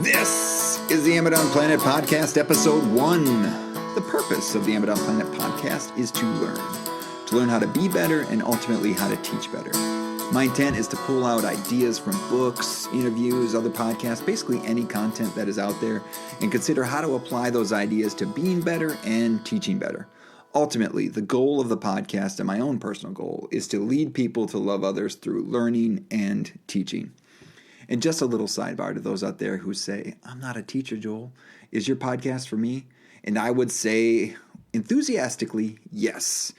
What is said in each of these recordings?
This is the Amidon Planet Podcast, Episode 1. The purpose of the Amidon Planet Podcast is to learn how to be better and ultimately how to teach better. My intent is to pull out ideas from books, interviews, other podcasts, basically any content that is out there, and consider how to apply those ideas to being better and teaching better. Ultimately, the goal of the podcast and my own personal goal is to lead people to love others through learning and teaching. And just a little sidebar to those out there who say, I'm not a teacher, Joel. Is your podcast for me? And I would say enthusiastically, yes.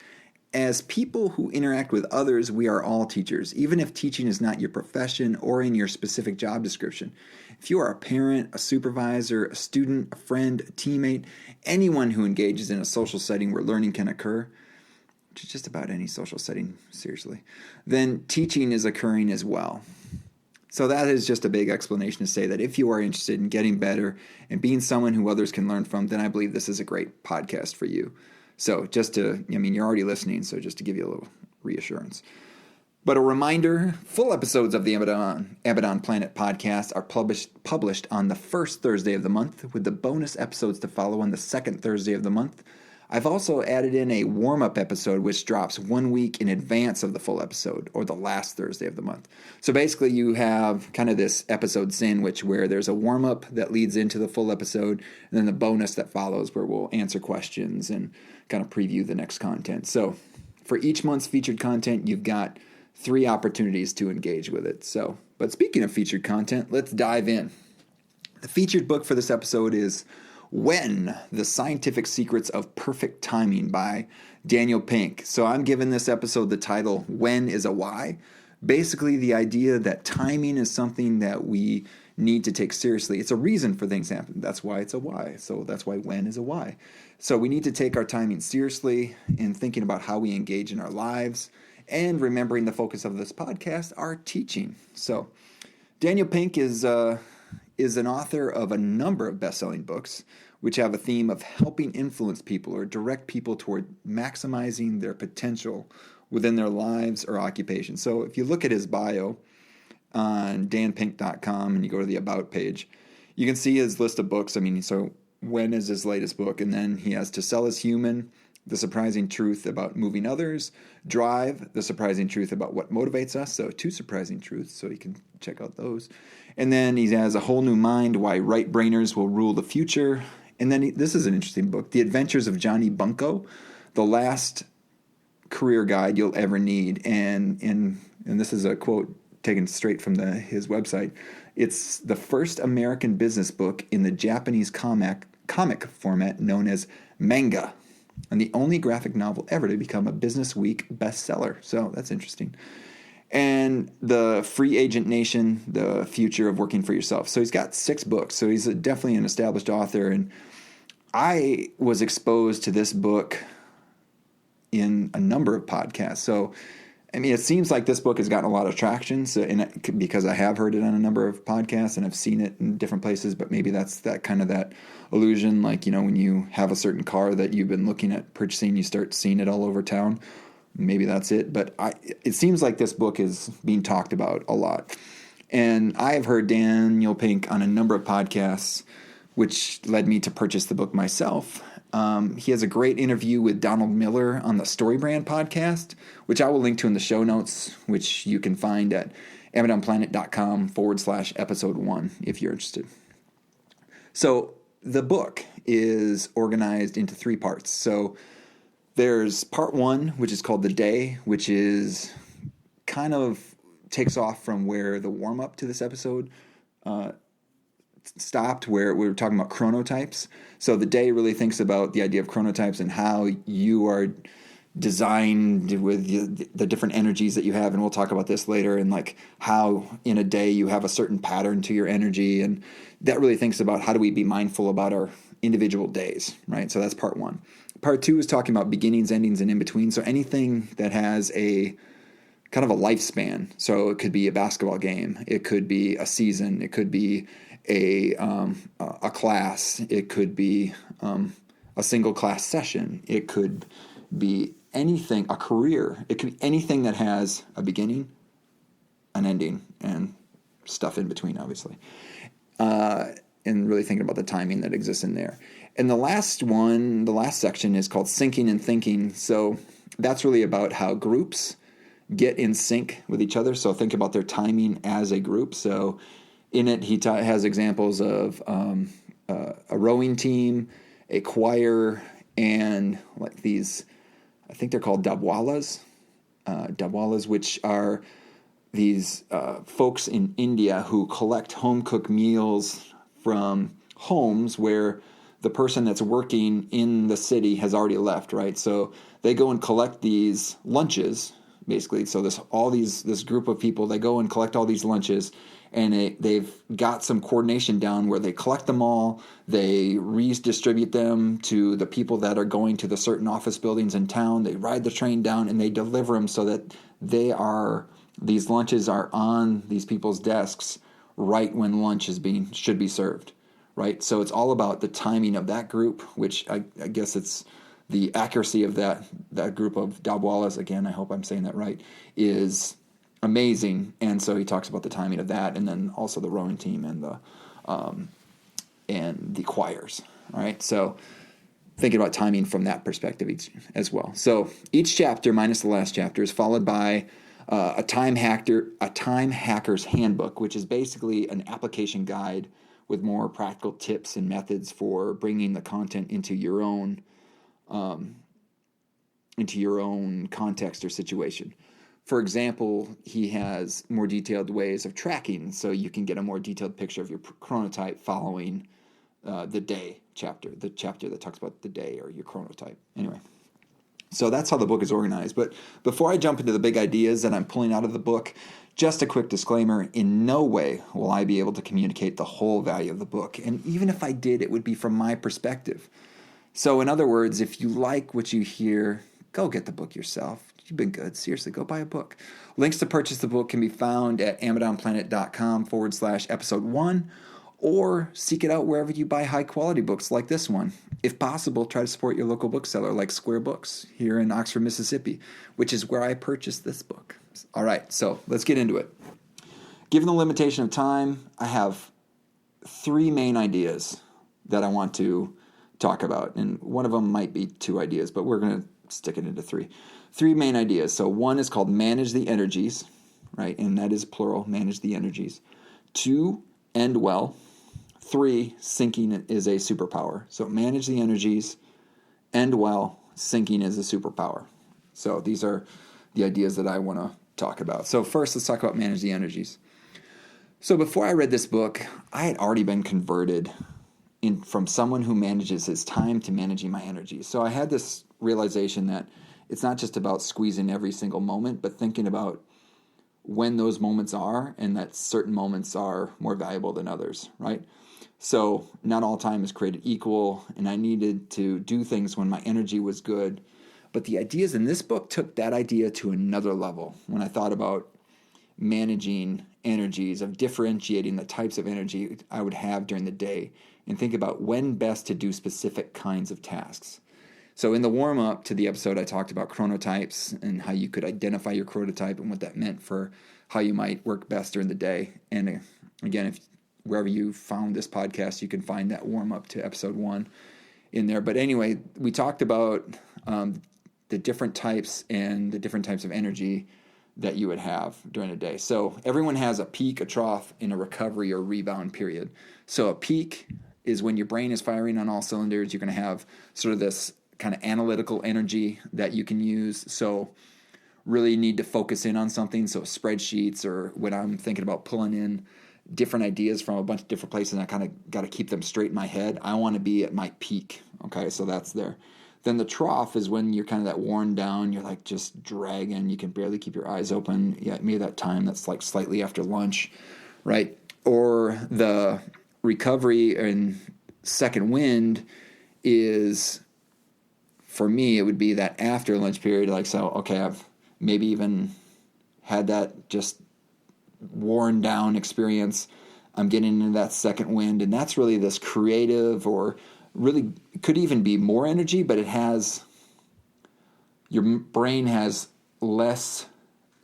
As people who interact with others, we are all teachers, even if teaching is not your profession or in your specific job description. If you are a parent, a supervisor, a student, a friend, a teammate, anyone who engages in a social setting where learning can occur, which is just about any social setting, seriously, then teaching is occurring as well. So that is just a big explanation to say that if you are interested in getting better and being someone who others can learn from, then I believe this is a great podcast for you. So you're already listening, so just to give you a little reassurance. But a reminder, full episodes of the Amidon Planet podcast are published on the first Thursday of the month, with the bonus episodes to follow on the second Thursday of the month. I've also added in a warm-up episode which drops 1 week in advance of the full episode, or the last Thursday of the month. So basically you have kind of this episode sandwich where there's a warm-up that leads into the full episode, and then the bonus that follows where we'll answer questions and kind of preview the next content. So for each month's featured content, you've got 3 opportunities to engage with it. But speaking of featured content, let's dive in. The featured book for this episode is When, The Scientific Secrets of Perfect Timing by Daniel Pink. So I'm giving this episode the title, When is a Why. Basically the idea that timing is something that we need to take seriously. It's a reason for things to happen. That's why it's a why. So that's why when is a why. So we need to take our timing seriously in thinking about how we engage in our lives and remembering the focus of this podcast, our teaching. So Daniel Pink is an author of a number of best-selling books which have a theme of helping influence people or direct people toward maximizing their potential within their lives or occupation. So if you look at his bio on danpink.com and you go to the About page, you can see his list of books. So When is his latest book? And then he has To Sell is Human, The Surprising Truth About Moving Others, Drive, The Surprising Truth About What Motivates Us. So 2 surprising truths, so you can check out those. And then he has A Whole New Mind, Why Right-Brainers Will Rule the Future. And then this is an interesting book, The Adventures of Johnny Bunko, The Last Career Guide You'll Ever Need. And this is a quote taken straight from his website. It's the first American business book in the Japanese comic format known as manga, and the only graphic novel ever to become a Business Week bestseller. So that's interesting. And The Free Agent Nation, The Future of Working for Yourself. So he's got 6 books. So he's definitely an established author. And I was exposed to this book in a number of podcasts. So, it seems like this book has gotten a lot of traction because I have heard it on a number of podcasts and I've seen it in different places, but maybe that's that illusion. Like, when you have a certain car that you've been looking at purchasing, you start seeing it all over town. Maybe that's it, but it seems like this book is being talked about a lot. And I have heard Daniel Pink on a number of podcasts, which led me to purchase the book myself. He has a great interview with Donald Miller on the Story Brand podcast, which I will link to in the show notes, which you can find at amidonplanet.com/episode 1 if you're interested. So the book is organized into 3 parts. So there's part 1, which is called The Day, which is kind of takes off from where the warm-up to this episode stopped, where we were talking about chronotypes. So The Day really thinks about the idea of chronotypes and how you are designed with the different energies that you have. And we'll talk about this later, and like how in a day you have a certain pattern to your energy. And that really thinks about how do we be mindful about our individual days, right? So that's part 1. Part 2 is talking about beginnings, endings, and in between. So anything that has a kind of a lifespan. So it could be a basketball game. It could be a season. It could be a class. It could be a single class session. It could be anything, a career. It could be anything that has a beginning, an ending, and stuff in between, obviously. and really thinking about the timing that exists in there. And the last section is called Synching and Thinking. So that's really about how groups get in sync with each other. So think about their timing as a group. So in it, he has examples of a rowing team, a choir, and like these, I think they're called dabwalas, which are these folks in India who collect home-cooked meals from homes where the person that's working in the city has already left, right? So they go and collect these lunches, basically. So this group of people, they go and collect all these lunches, and they've got some coordination down where they collect them all, they redistribute them to the people that are going to the certain office buildings in town, they ride the train down, and they deliver them so that these lunches are on these people's desks right when lunch should be served, right? So it's all about the timing of that group, which I guess it's the accuracy of that group of dabwalas, again, I hope I'm saying that right, is amazing. And so he talks about the timing of that, and then also the rowing team and the choirs. All right, so thinking about timing from that perspective as well. So each chapter, minus the last chapter, is followed by a time hacker's handbook, which is basically an application guide with more practical tips and methods for bringing the content into your own context or situation. For example, he has more detailed ways of tracking, so you can get a more detailed picture of your chronotype following the day chapter, the chapter that talks about the day or your chronotype. Anyway, so that's how the book is organized. But before I jump into the big ideas that I'm pulling out of the book, just a quick disclaimer, in no way will I be able to communicate the whole value of the book. And even if I did, it would be from my perspective. So in other words, if you like what you hear, go get the book yourself. You've been good. Seriously, go buy a book. Links to purchase the book can be found at amazonplanet.com/episode 1, or seek it out wherever you buy high-quality books like this one. If possible, try to support your local bookseller like Square Books here in Oxford, Mississippi, which is where I purchased this book. All right, so let's get into it. Given the limitation of time, I have 3 main ideas that I want to talk about, and one of them might be 2 ideas, but we're going to stick it into 3. 3 main ideas. So one is called manage the energies, right? And that is plural, manage the energies. 2, end well. 3, syncing is a superpower. So manage the energies, end well, syncing is a superpower. So these are the ideas that I want to talk about. So first, let's talk about manage the energies. So before I read this book, I had already been converted from someone who manages his time to managing my energy. So I had this realization that it's not just about squeezing every single moment, but thinking about when those moments are, and that certain moments are more valuable than others, right? So not all time is created equal, and I needed to do things when my energy was good. But the ideas in this book took that idea to another level when I thought about managing energies, of differentiating the types of energy I would have during the day, and think about when best to do specific kinds of tasks. So in the warm-up to the episode, I talked about chronotypes and how you could identify your chronotype and what that meant for how you might work best during the day. And again, wherever you found this podcast, you can find that warm-up to episode 1 in there. But anyway, we talked about the different types and the different types of energy that you would have during a day. So everyone has a peak, a trough, and a recovery or rebound period. So a peak is when your brain is firing on all cylinders. You're going to have sort of this kind of analytical energy that you can use. So really need to focus in on something. So spreadsheets, or when I'm thinking about pulling in different ideas from a bunch of different places, and I kind of got to keep them straight in my head. I want to be at my peak. Okay, so that's there. Then the trough is when you're kind of that worn down, you're like just dragging, you can barely keep your eyes open. Yeah, maybe that time that's like slightly after lunch, right? Or the recovery and second wind is, for me, it would be that after lunch period, like, so, okay, I've maybe even had that just worn down experience. I'm getting into that second wind, and that's really this creative, or really could even be more energy, but your brain has less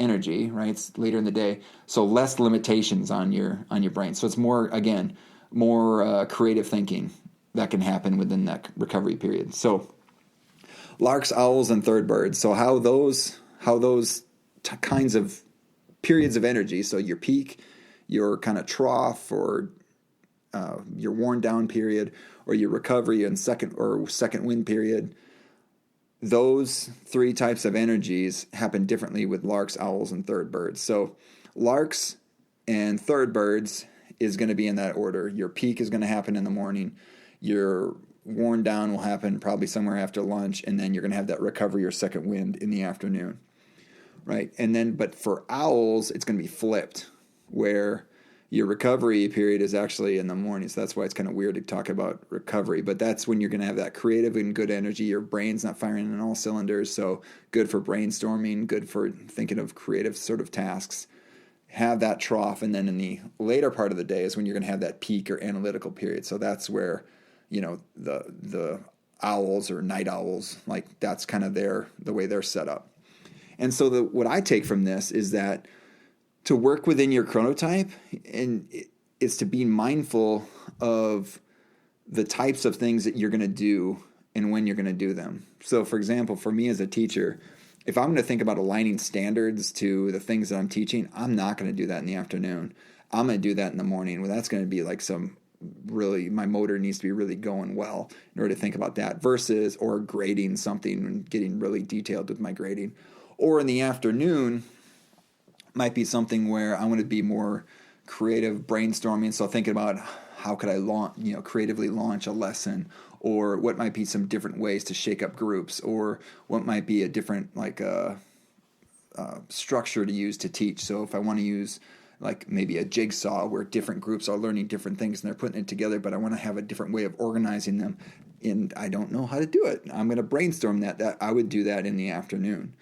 energy, right? It's later in the day, so less limitations on your brain. So it's more, again, more creative thinking that can happen within that recovery period. So larks, owls, and third birds. So how those kinds of periods of energy, so your peak, your kind of trough, or your worn down period, or your recovery and second wind period, those three types of energies happen differently with larks, owls, and third birds. So larks and third birds is going to be in that order. Your peak is going to happen in the morning. Your worn down will happen probably somewhere after lunch, and then you're going to have that recovery or second wind in the afternoon, right? And then, but for owls, it's going to be flipped, where your recovery period is actually in the morning. So that's why it's kind of weird to talk about recovery, but that's when you're going to have that creative and good energy. Your brain's not firing on all cylinders, so good for brainstorming, good for thinking of creative sort of tasks. Have that trough, and then in the later part of the day is when you're going to have that peak or analytical period. So that's where, the owls or night owls, like that's kind of the way they're set up. And so what I take from this is that to work within your chronotype, and it's to be mindful of the types of things that you're going to do and when you're going to do them. So, for example, for me as a teacher, if I'm going to think about aligning standards to the things that I'm teaching, I'm not going to do that in the afternoon. I'm going to do that in the morning. Well, that's going to be like my motor needs to be really going well in order to think about that or grading something and getting really detailed with my grading. Or in the afternoon, might be something where I want to be more creative brainstorming. So thinking about how could I creatively launch a lesson, or what might be some different ways to shake up groups, or what might be a different structure to use to teach. So if I want to use like maybe a jigsaw where different groups are learning different things and they're putting it together, but I want to have a different way of organizing them, and I don't know how to do it. I'm going to brainstorm that I would do that in the afternoon.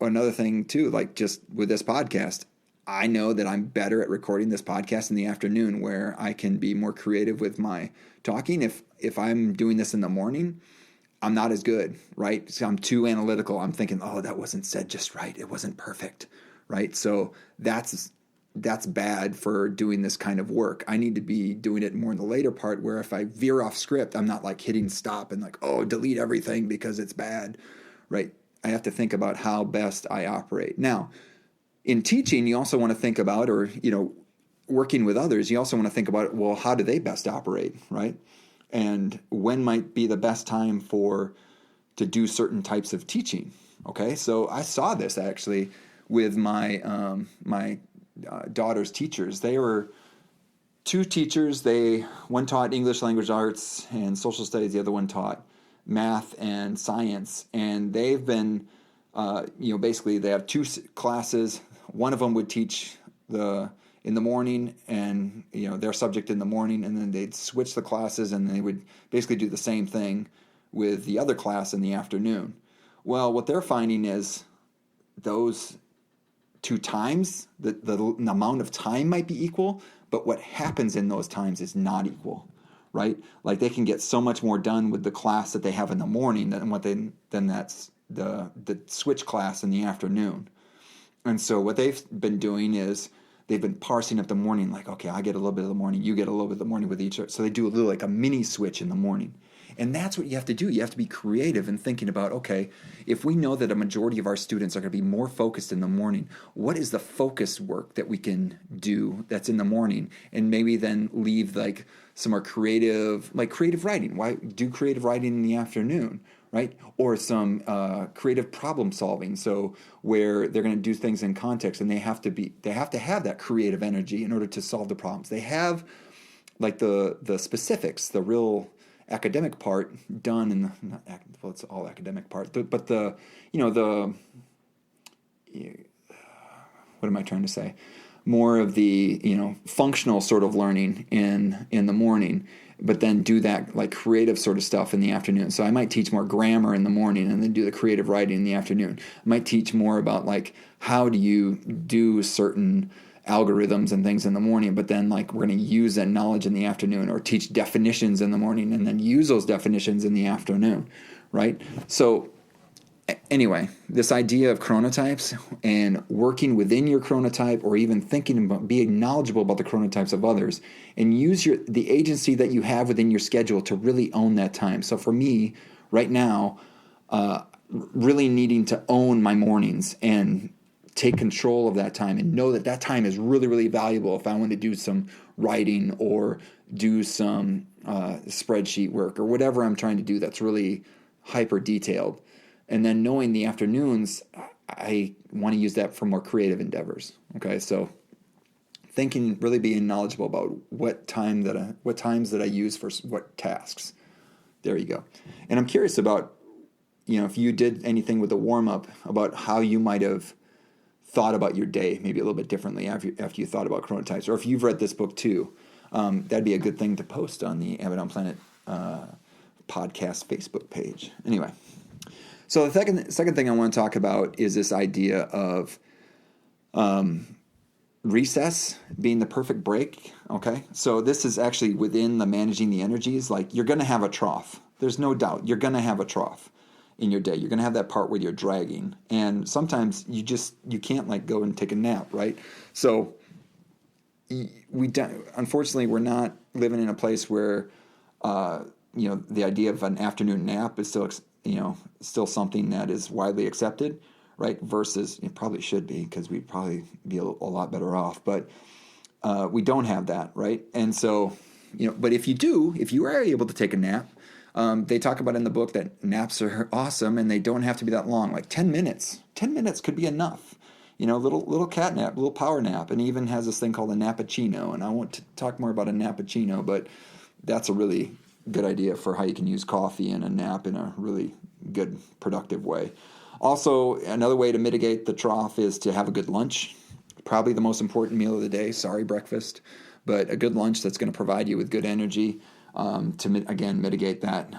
Another thing too, like just with this podcast, I know that I'm better at recording this podcast in the afternoon, where I can be more creative with my talking. If I'm doing this in the morning, I'm not as good, right? So I'm too analytical. I'm thinking, oh, that wasn't said just right. It wasn't perfect, right? So that's bad for doing this kind of work. I need to be doing it more in the later part, where if I veer off script, I'm not like hitting stop and like, oh, delete everything because it's bad, right? I have to think about how best I operate. Now, in teaching, you also want to think about, or, working with others, you also want to think about, well, how do they best operate, right? And when might be the best time to do certain types of teaching, okay? So I saw this actually with my daughter's teachers. They were two teachers. One taught English language arts and social studies. The other one taught math and science, and they've been, basically they have two classes. One of them would teach in the morning, and their subject in the morning, and then they'd switch the classes, and they would basically do the same thing with the other class in the afternoon. Well, what they're finding is those two times, the amount of time might be equal, but what happens in those times is not equal. Right? Like they can get so much more done with the class that they have in the morning than that's the switch class in the afternoon. And so what they've been doing is they've been parsing up the morning, like, okay, I get a little bit of the morning, you get a little bit of the morning with each other. So they do like a mini switch in the morning. And that's what you have to do. You have to be creative in thinking about, okay, if we know that a majority of our students are going to be more focused in the morning, what is the focus work that we can do that's in the morning? And maybe then leave like some more creative writing. Why do creative writing in the afternoon, right? Or some creative problem solving. So where they're going to do things in context, and they have to have that creative energy in order to solve the problems. They have like the specifics, the real academic part done it's all academic part, but what am I trying to say? More of the functional sort of learning in the morning, but then do that like creative sort of stuff in the afternoon. So I might teach more grammar in the morning and then do the creative writing in the afternoon. I might teach more about like how do you do certain algorithms and things in the morning, but then like we're going to use that knowledge in the afternoon, or teach definitions in the morning and then use those definitions in the afternoon, right? So Anyway, this idea of chronotypes and working within your chronotype, or even thinking about being knowledgeable about the chronotypes of others, and use the agency that you have within your schedule to really own that time. So for me, right now, really needing to own my mornings and take control of that time and know that that time is really, really valuable if I want to do some writing or do some spreadsheet work or whatever I'm trying to do that's really hyper detailed. And then knowing the afternoons, I want to use that for more creative endeavors. Okay, so really being knowledgeable about what times that I use for what tasks. There you go. And I'm curious about, if you did anything with the warm up, about how you might have thought about your day, maybe a little bit differently after you thought about chronotypes, or if you've read this book too. That'd be a good thing to post on the Abaddon Planet podcast Facebook page. Anyway. So the second thing I want to talk about is this idea of recess being the perfect break. Okay, so this is actually within the managing the energies. Like, you're going to have a trough. There's no doubt you're going to have a trough in your day. You're going to have that part where you're dragging, and sometimes you can't go and take a nap, right? So unfortunately, we're not living in a place where the idea of an afternoon nap is still something that is widely accepted, right? Versus, it probably should be, because we'd probably be a lot better off, but we don't have that, right? And so, but if you are able to take a nap, they talk about in the book that naps are awesome, and they don't have to be that long, like 10 minutes. 10 minutes could be enough. Little cat nap, little power nap, and he even has this thing called a nappuccino, and I won't talk more about a nappuccino, but that's a really good idea for how you can use coffee and a nap in a really good, productive way. Also, another way to mitigate the trough is to have a good lunch. Probably the most important meal of the day. Sorry, breakfast. But a good lunch that's going to provide you with good energy to, again, mitigate that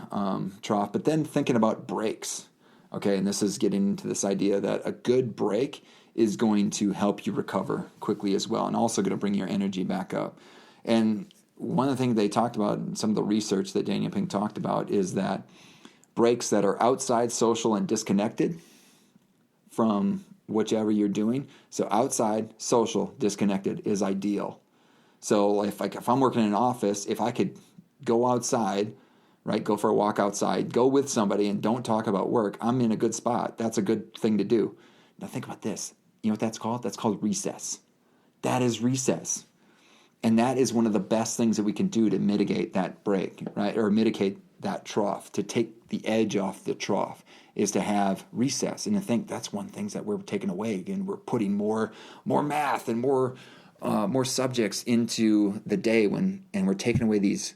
trough. But then thinking about breaks. Okay, and this is getting into this idea that a good break is going to help you recover quickly as well, and also going to bring your energy back up. And one of the things they talked about, some of the research that Daniel Pink talked about, is that breaks that are outside, social, and disconnected from whichever you're doing. So outside, social, disconnected is ideal. So if I'm working in an office, if I could go outside, right, go for a walk outside, go with somebody and don't talk about work, I'm in a good spot. That's a good thing to do. Now think about this. You know what that's called? That's called recess. That is recess. And that is one of the best things that we can do to mitigate that break, right? Or mitigate that trough, to take the edge off the trough, is to have recess. And I think that's one thing that we're taking away. Again, we're putting more math and more subjects into the day and we're taking away these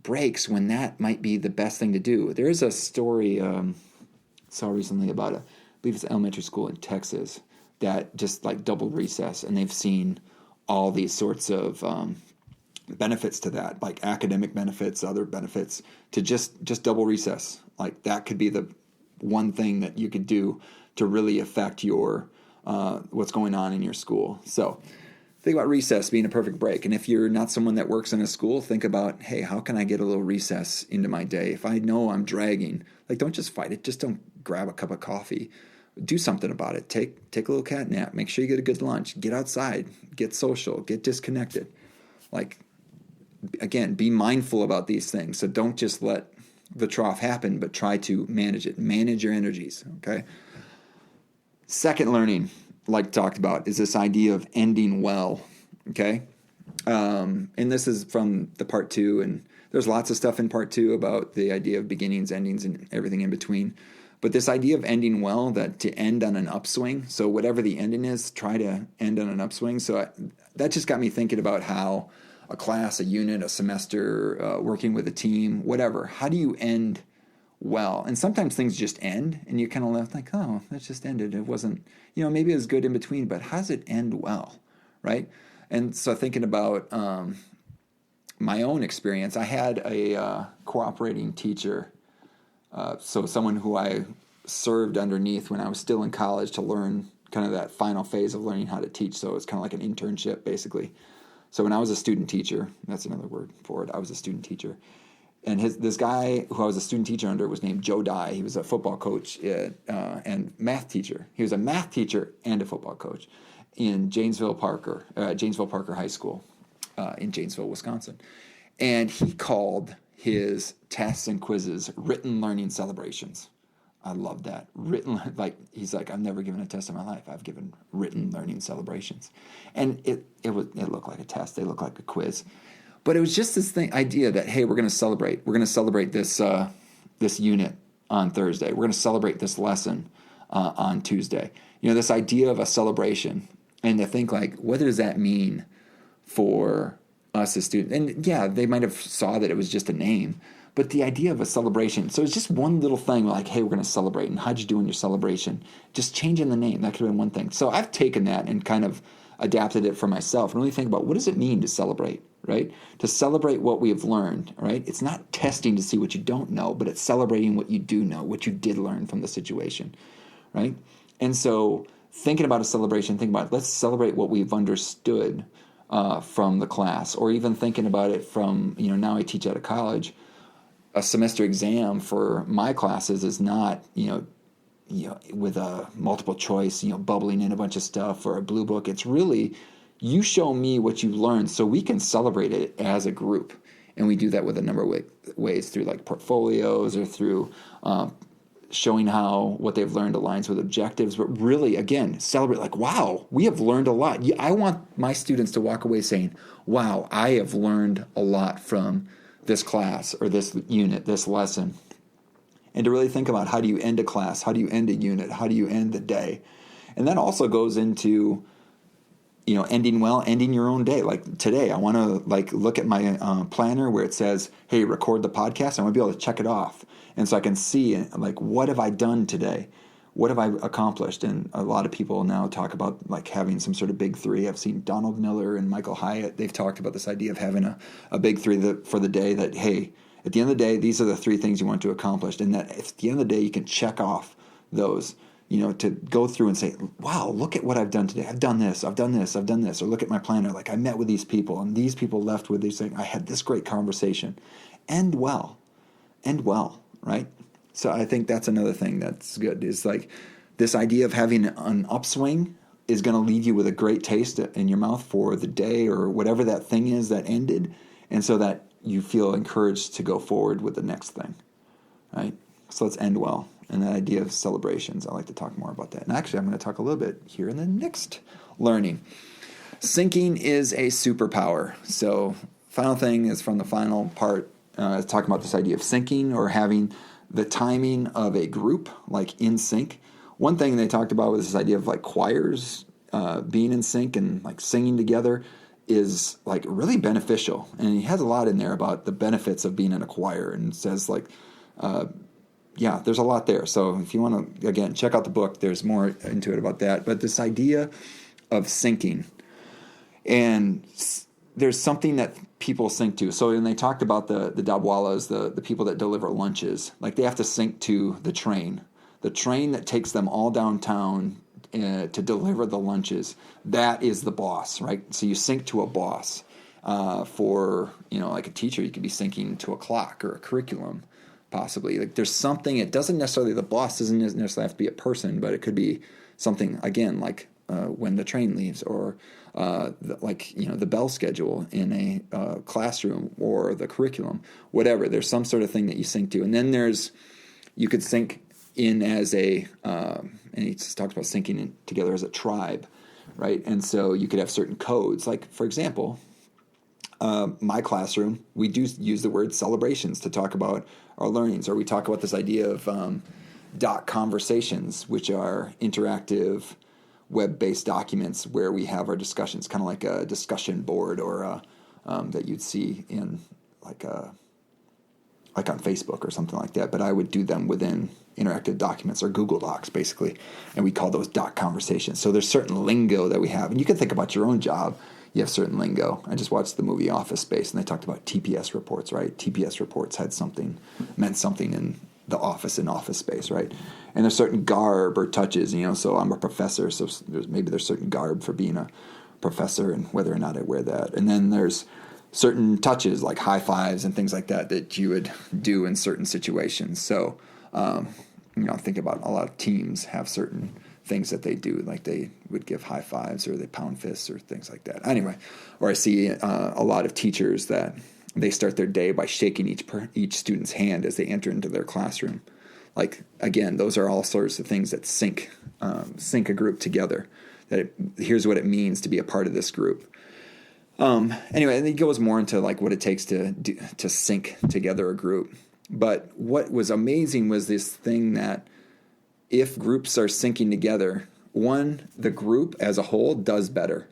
breaks when that might be the best thing to do. There is a story saw recently about I believe it's an elementary school in Texas that just doubled recess, and they've seen all these sorts of benefits to that, like academic benefits, other benefits, to just double recess. Like, that could be the one thing that you could do to really affect your what's going on in your school. So think about recess being a perfect break. And if you're not someone that works in a school, think about, hey, how can I get a little recess into my day? If I know I'm dragging, don't just fight it. Just don't grab a cup of coffee. Do something about it. Take a little cat nap. Make sure you get a good lunch. Get outside. Get social. Get disconnected. Again, be mindful about these things. So don't just let the trough happen, but try to manage it. Manage your energies, okay? Second learning, talked about, is this idea of ending well, okay? And this is from the part 2, and there's lots of stuff in part 2 about the idea of beginnings, endings, and everything in between. But this idea of ending well, that to end on an upswing, so whatever the ending is, try to end on an upswing. So that just got me thinking about how a class, a unit, a semester, working with a team, whatever, how do you end well? And sometimes things just end, and you kind of left oh, that just ended. It wasn't, maybe it was good in between, but how does it end well, right? And so thinking about my own experience, I had a cooperating teacher, so someone who I served underneath when I was still in college to learn kind of that final phase of learning how to teach. So it's kind of like an internship, basically. So when I was a student teacher, that's another word for it, I was a student teacher. And this guy who I was a student teacher under was named Joe Dye. He was a football coach and math teacher. He was a math teacher and a football coach in Janesville Parker High School in Janesville, Wisconsin. And he called his tests and quizzes written learning celebrations. I love that. He's like, I've never given a test in my life. I've given written learning celebrations. And it looked like a test. They looked like a quiz. But it was just this idea that, hey, we're going to celebrate. We're going to celebrate this unit on Thursday. We're going to celebrate this lesson on Tuesday. This idea of a celebration, and to think like, what does that mean for us as students? And yeah, they might have saw that it was just a name, but the idea of a celebration. So it's just one little thing like, hey, we're going to celebrate. And how'd you do in your celebration? Just changing the name. That could have been one thing. So I've taken that and kind of adapted it for myself and really think about, what does it mean to celebrate, right? To celebrate what we have learned, right? It's not testing to see what you don't know, but it's celebrating what you do know, what you did learn from the situation, right? And so thinking about a celebration, think about, let's celebrate what we've understood from the class, or even thinking about it from, now I teach at a college. A semester exam for my classes is not, with a multiple choice, bubbling in a bunch of stuff or a blue book. It's really, you show me what you learned so we can celebrate it as a group. And we do that with a number of ways, through like portfolios or through showing how what they've learned aligns with objectives. But really, again, celebrate like, wow, we have learned a lot. I want my students to walk away saying, wow, I have learned a lot from this class or this unit, this lesson. And to really think about, how do you end a class? How do you end a unit? How do you end the day? And that also goes into, ending well, ending your own day. Like today, I want to look at my planner where it says, hey, record the podcast. I want to be able to check it off. And so I can see, what have I done today? What have I accomplished? And a lot of people now talk about having some sort of big three. I've seen Donald Miller and Michael Hyatt. They've talked about this idea of having a big three for the day, that, hey, at the end of the day, these are the three things you want to accomplish. And that at the end of the day, you can check off those, to go through and say, wow, look at what I've done today. I've done this, I've done this, I've done this. Or look at my planner. I met with these people, and these people left with these things. I had this great conversation. End well, right? So I think that's another thing that's good, is this idea of having an upswing is going to leave you with a great taste in your mouth for the day or whatever that thing is that ended. And so that you feel encouraged to go forward with the next thing, right? So let's end well. And that idea of celebrations, I like to talk more about that. And actually, I'm going to talk a little bit here in the next learning. Syncing is a superpower. So final thing is from the final part, talking about this idea of syncing, or having the timing of a group in sync. One thing they talked about was this idea of choirs being in sync and singing together is really beneficial. And he has a lot in there about the benefits of being in a choir, and says there's a lot there. So if you want to, again, check out the book, there's more into it about that. But this idea of syncing, and there's something that people sync to. So when they talked about the Dabwalas, the people that deliver lunches, they have to sync to the train that takes them all downtown to deliver the lunches. That is the boss, right? So you sync to a boss. For a teacher, you could be syncing to a clock or a curriculum, possibly. There's something. It doesn't necessarily, the boss doesn't necessarily have to be a person, but it could be something, again, when the train leaves, or the bell schedule in a classroom, or the curriculum, whatever. There's some sort of thing that you sync to. And then you could sync in as and he talks about syncing in together as a tribe, right? And so you could have certain codes. For example, my classroom, we do use the word celebrations to talk about our learnings, or we talk about this idea of doc conversations, which are interactive web-based documents where we have our discussions, kind of like a discussion board, or that you'd see in on Facebook or something like that. But I would do them within interactive documents, or Google Docs, basically, and we call those doc conversations. So there's certain lingo that we have, and you can think about your own job. You have certain lingo. I just watched the movie Office Space, and they talked about TPS reports, right? TPS reports meant something in the office, in Office Space, right? And there's certain garb or touches, so I'm a professor, so there's certain garb for being a professor and whether or not I wear that. And then there's certain touches like high fives and things like that you would do in certain situations. So, think about a lot of teams have certain things that they do, like they would give high fives or they pound fists or things like that. Anyway, or I see a lot of teachers that they start their day by shaking each student's hand as they enter into their classroom. Like, again, those are all sorts of things that sync a group together. Here's what it means to be a part of this group. Anyway, and it goes more into like what it takes to sync together a group. But what was amazing was this thing that if groups are syncing together, the group as a whole does better,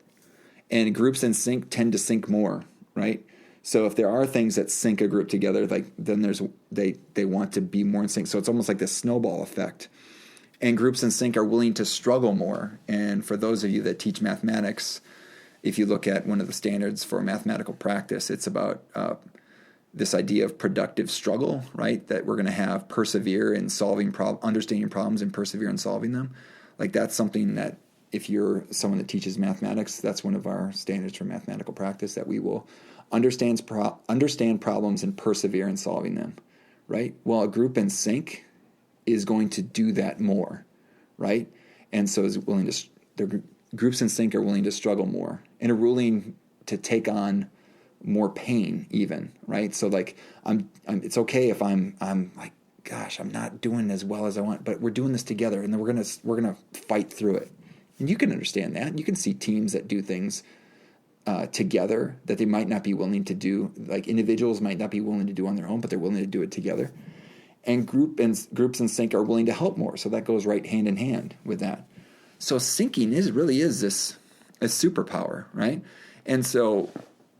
and groups in sync tend to sync more, right? So if there are things that sync a group together, then they want to be more in sync. So it's almost like this snowball effect. And groups in sync are willing to struggle more. And for those of you that teach mathematics, if you look at one of the standards for mathematical practice, it's about this idea of productive struggle, right? That we're going to have persevere in understanding problems and persevere in solving them. Like that's something that if you're someone that teaches mathematics, that's one of our standards for mathematical practice, that we will understand problems and persevere in solving them, right? Well, a group in sync is going to do that more, right? And so groups in sync are willing to struggle more and are willing to take on more pain even, right? So like it's okay if I'm like, gosh, I'm not doing as well as I want, but we're doing this together and then we're going to fight through it. And you can understand that. You can see teams that do things together that they might not be willing to do, like individuals might not be willing to do on their own, but they're willing to do it together. And groups in sync are willing to help more. So that goes right hand in hand with that. So syncing really is this a superpower, right? And so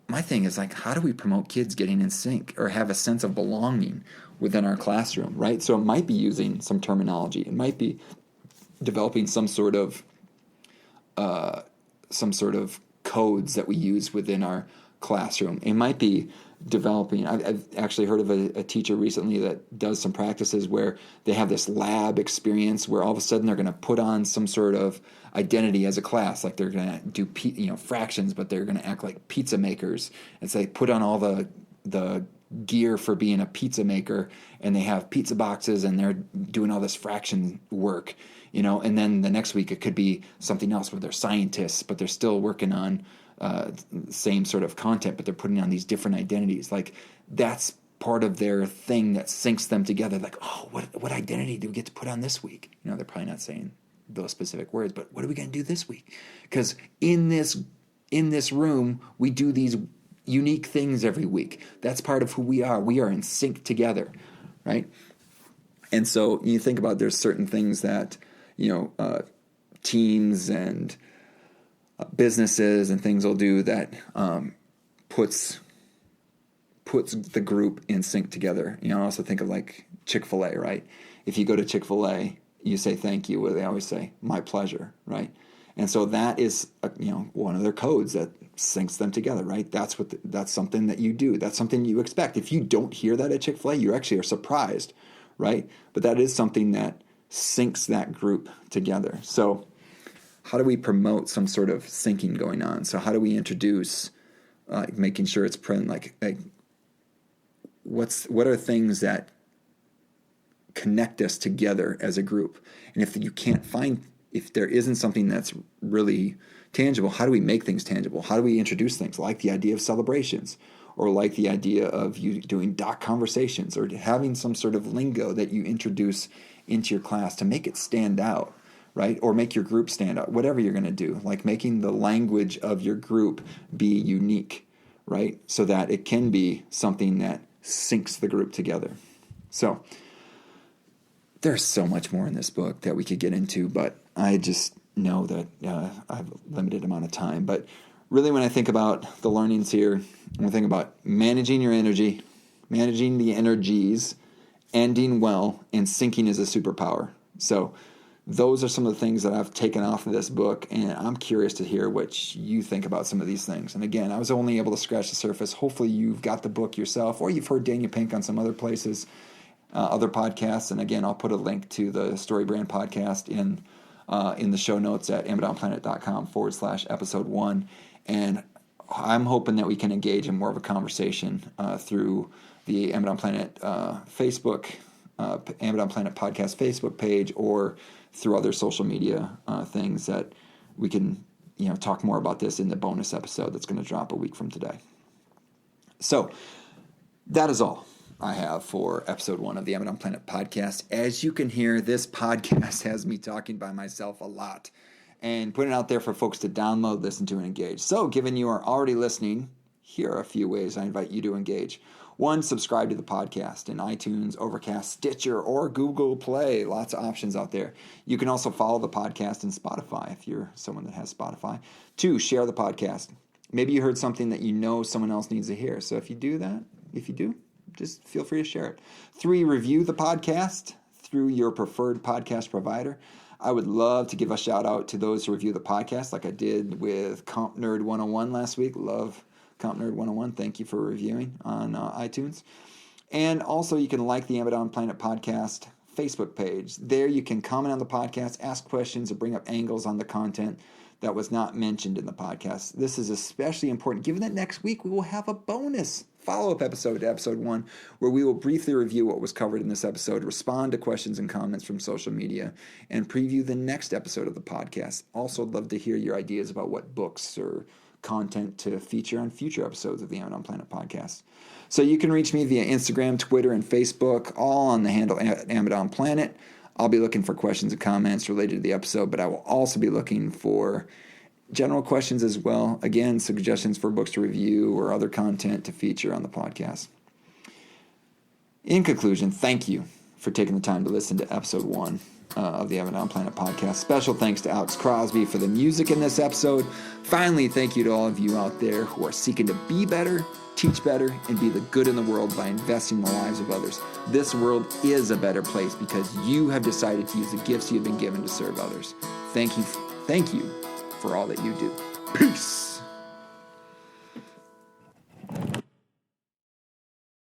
my thing is like, how do we promote kids getting in sync or have a sense of belonging within our classroom, right? So it might be using some terminology. It might be developing some sort of codes that we use within our classroom. It might be developing. I've actually heard of a teacher recently that does some practices where they have this lab experience where all of a sudden they're going to put on some sort of identity as a class, like they're going to do fractions, but they're going to act like pizza makers, and so they put on all the gear for being a pizza maker, and they have pizza boxes, and they're doing all this fraction work, and then the next week it could be something else where they're scientists, but they're still working on same sort of content, but they're putting on these different identities. Like that's part of their thing that syncs them together. Like, oh, what identity do we get to put on this week? They're probably not saying those specific words, but what are we going to do this week? Because in this room, we do these unique things every week. That's part of who we are. We are in sync together, right? And so you think about there's certain things that teams and businesses and things will do that puts the group in sync together. I also think of like Chick-fil-A, right? If you go to Chick-fil-A, you say thank you, where they always say my pleasure, right? And so that is one of their codes that syncs them together, right? That's something that you do. That's something you expect. If you don't hear that at Chick-fil-A, you actually are surprised, right? But that is something that syncs that group together. So how do we promote some sort of syncing going on? So how do we introduce making sure it's present? Like what are things that connect us together as a group? And if there isn't something that's really tangible, how do we make things tangible? How do we introduce things like the idea of celebrations, or like the idea of you doing doc conversations, or having some sort of lingo that you introduce into your class to make it stand out, right? Or make your group stand out, whatever you're going to do, like making the language of your group be unique, right? So that it can be something that syncs the group together. So there's so much more in this book that we could get into, but I just know that I have a limited amount of time. But really, when I think about the learnings here, I think about managing your energy, managing the energies, ending well, and syncing is a superpower. So those are some of the things that I've taken off of this book, and I'm curious to hear what you think about some of these things. And again, I was only able to scratch the surface. Hopefully you've got the book yourself, or you've heard Daniel Pink on some other places, other podcasts. And again, I'll put a link to the Story Brand podcast in the show notes at amazonplanet.com/episode 1. And I'm hoping that we can engage in more of a conversation through the Amidon Planet Facebook, Amidon Planet Podcast Facebook page, or through other social media things that we can, talk more about this in the bonus episode that's going to drop a week from today. So that is all I have for episode 1 of the Amidon Planet podcast. As you can hear, this podcast has me talking by myself a lot and putting it out there for folks to download, listen to, and engage. So given you are already listening, here are a few ways I invite you to engage. 1, subscribe to the podcast in iTunes, Overcast, Stitcher, or Google Play. Lots of options out there. You can also follow the podcast in Spotify if you're someone that has Spotify. 2, share the podcast. Maybe you heard something that someone else needs to hear. So if you do, just feel free to share it. 3, review the podcast through your preferred podcast provider. I would love to give a shout out to those who review the podcast like I did with Comp Nerd 101 last week. Love Comp Nerd 101. Thank you for reviewing on iTunes. And also you can like the Amidon Planet Podcast Facebook page. There you can comment on the podcast, ask questions, or bring up angles on the content that was not mentioned in the podcast. This is especially important given that next week we will have a bonus follow-up episode to episode 1 where we will briefly review what was covered in this episode, respond to questions and comments from social media, and preview the next episode of the podcast. Also, I'd love to hear your ideas about what books or content to feature on future episodes of the Amidon Planet podcast. So you can reach me via Instagram, Twitter, and Facebook, all on the handle Amidon Planet. I'll be looking for questions and comments related to the episode, but I will also be looking for general questions as well. Again, suggestions for books to review or other content to feature on the podcast. In conclusion, thank you for taking the time to listen to episode 1 of the Amidon Planet podcast. Special thanks to Alex Crosby for the music in this episode. Finally, thank you to all of you out there who are seeking to be better, teach better, and be the good in the world by investing in the lives of others. This world is a better place because you have decided to use the gifts you've been given to serve others. Thank you for all that you do. Peace.